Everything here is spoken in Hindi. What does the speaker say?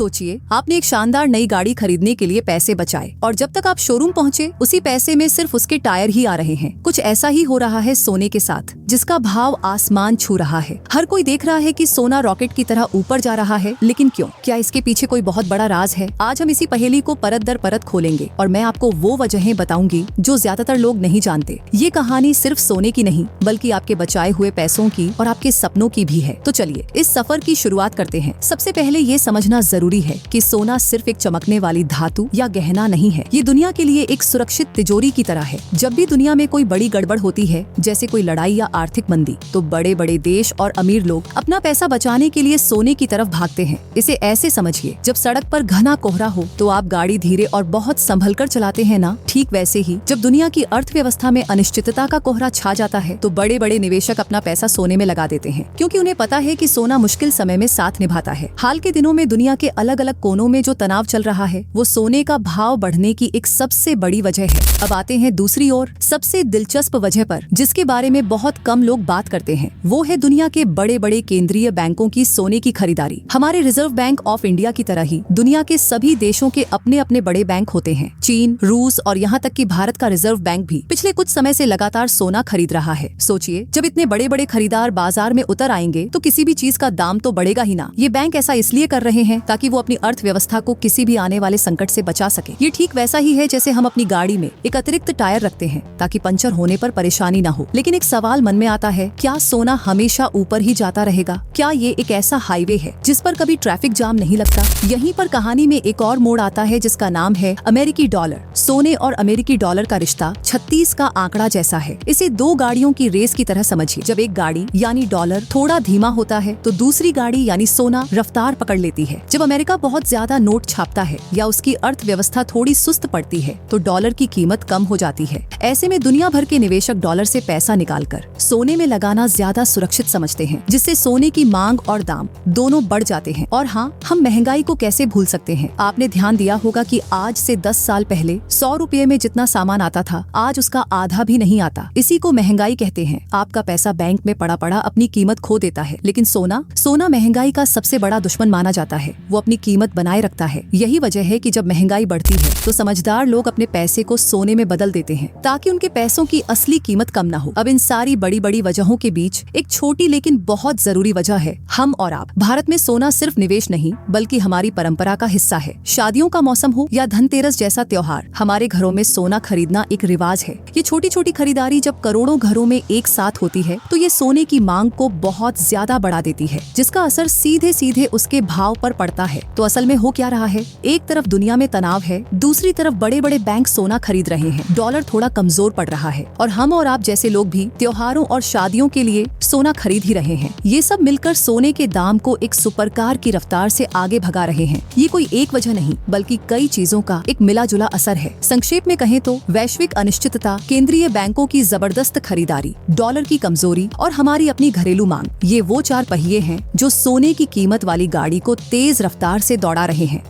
सोचिए, आपने एक शानदार नई गाड़ी खरीदने के लिए पैसे बचाए और जब तक आप शोरूम पहुंचे उसी पैसे में सिर्फ उसके टायर ही आ रहे हैं। कुछ ऐसा ही हो रहा है सोने के साथ, जिसका भाव आसमान छू रहा है। हर कोई देख रहा है कि सोना रॉकेट की तरह ऊपर जा रहा है, लेकिन क्यों? क्या इसके पीछे कोई बहुत बड़ा राज है? आज हम इसी पहेली को परत दर परत खोलेंगे और मैं आपको वो वजहें बताऊंगी जो ज्यादातर लोग नहीं जानते। ये कहानी सिर्फ सोने की नहीं, बल्कि आपके बचाए हुए पैसों की और आपके सपनों की भी है। तो चलिए इस सफर की शुरुआत करते हैं। सबसे पहले ये समझना जरूरी है कि सोना सिर्फ एक चमकने वाली धातु या गहना नहीं है। ये दुनिया के लिए एक सुरक्षित तिजोरी की तरह है। जब भी दुनिया में कोई बड़ी गड़बड़ होती है, जैसे कोई लड़ाई या आर्थिक मंदी, तो बड़े बड़े देश और अमीर लोग अपना पैसा बचाने के लिए सोने की तरफ भागते हैं। इसे ऐसे समझिए, जब सड़क पर घना कोहरा हो तो आप गाड़ी धीरे और बहुत संभल कर चलाते हैं ना, ठीक वैसे ही जब दुनिया की अर्थव्यवस्था में अनिश्चितता का कोहरा छा जाता है तो बड़े बड़े निवेशक अपना पैसा सोने में लगा देते हैं, क्योंकि उन्हें पता है कि सोना मुश्किल समय में साथ निभाता है। हाल के दिनों में दुनिया के अलग अलग कोनों में जो तनाव चल रहा है, वो सोने का भाव बढ़ने की एक सबसे बड़ी वजह है। अब आते हैं दूसरी ओर, सबसे दिलचस्प वजह पर, जिसके बारे में बहुत कम लोग बात करते हैं। वो है दुनिया के बड़े बड़े केंद्रीय बैंकों की सोने की खरीदारी। हमारे रिजर्व बैंक ऑफ इंडिया की तरह ही दुनिया के सभी देशों के अपने अपने बड़े बैंक होते हैं। चीन, रूस और यहाँ तक कि भारत का रिजर्व बैंक भी पिछले कुछ समय से लगातार सोना खरीद रहा है। सोचिए, जब इतने बड़े बड़े खरीदार बाजार में उतर आएंगे तो किसी भी चीज का दाम तो बढ़ेगा ही ना। ये बैंक ऐसा इसलिए कर रहे हैं ताकि वो अपनी अर्थव्यवस्था को किसी भी आने वाले संकट से बचा सके। ये ठीक वैसा ही है जैसे हम अपनी गाड़ी में एक अतिरिक्त टायर रखते हैं ताकि पंचर होने पर परेशानी न हो। लेकिन एक सवाल मन में आता है, क्या सोना हमेशा ऊपर ही जाता रहेगा? क्या ये एक ऐसा हाईवे है जिस पर कभी ट्रैफिक जाम नहीं लगता? यहीं पर कहानी में एक और मोड़ आता है जिसका नाम है अमेरिकी डॉलर। सोने और अमेरिकी डॉलर का रिश्ता 36 का आंकड़ा जैसा है। इसे दो गाड़ियों की रेस की तरह समझिए। जब एक गाड़ी यानी डॉलर थोड़ा धीमा होता है तो दूसरी गाड़ी यानी सोना रफ्तार पकड़ लेती है। जब अमेरिका बहुत ज्यादा नोट छापता है या उसकी अर्थव्यवस्था थोड़ी सुस्त पड़ती है तो डॉलर की कीमत कम हो जाती है। ऐसे में दुनिया भर के निवेशक डॉलर से पैसा निकालकर सोने में लगाना ज्यादा सुरक्षित समझते हैं, जिससे सोने की मांग और दाम दोनों बढ़ जाते हैं। और हाँ, हम महंगाई को कैसे भूल सकते हैं? आपने ध्यान दिया होगा कि आज से 10 साल पहले 100 रुपए में जितना सामान आता था, आज उसका आधा भी नहीं आता। इसी को महंगाई कहते हैं। आपका पैसा बैंक में पड़ा पड़ा अपनी कीमत खो देता है, लेकिन सोना महंगाई का सबसे बड़ा दुश्मन माना जाता है। वो अपनी कीमत बनाए रखता है। यही वजह है कि जब महंगाई बढ़ती है तो समझदार लोग अपने पैसे को सोने में बदल देते हैं ताकि उनके पैसों की असली कीमत कम ना हो। अब इन सारी बड़ी बड़ी वजहों के बीच एक छोटी लेकिन बहुत जरूरी वजह है हम और आप। भारत में सोना सिर्फ निवेश नहीं बल्कि हमारी परंपरा का हिस्सा है। शादियों का मौसम हो या धनतेरस जैसा त्योहार, हमारे घरों में सोना खरीदना एक रिवाज है। ये छोटी छोटी खरीदारी जब करोड़ों घरों में एक साथ होती है तो ये सोने की मांग को बहुत ज्यादा बढ़ा देती है, जिसका असर सीधे सीधे उसके भाव पर पड़ता है। तो असल में हो क्या रहा है? एक तरफ दुनिया में तनाव है, दूसरी तरफ बड़े बड़े बैंक सोना खरीद रहे हैं, डॉलर थोड़ा कमजोर पड़ रहा है और हम और आप जैसे लोग भी त्योहारों और शादियों के लिए सोना खरीद ही रहे हैं। ये सब मिलकर सोने के दाम को एक सुपरकार की रफ्तार से आगे भगा रहे हैं। ये कोई एक वजह नहीं बल्कि कई चीजों का एक मिला जुला असर है। संक्षेप में कहें तो वैश्विक अनिश्चितता, केंद्रीय बैंकों की जबरदस्त खरीदारी, डॉलर की कमजोरी और हमारी अपनी घरेलू मांग, ये वो चार पहिए हैं जो सोने की कीमत वाली गाड़ी को तेज रफ्तार से दौड़ा रहे हैं।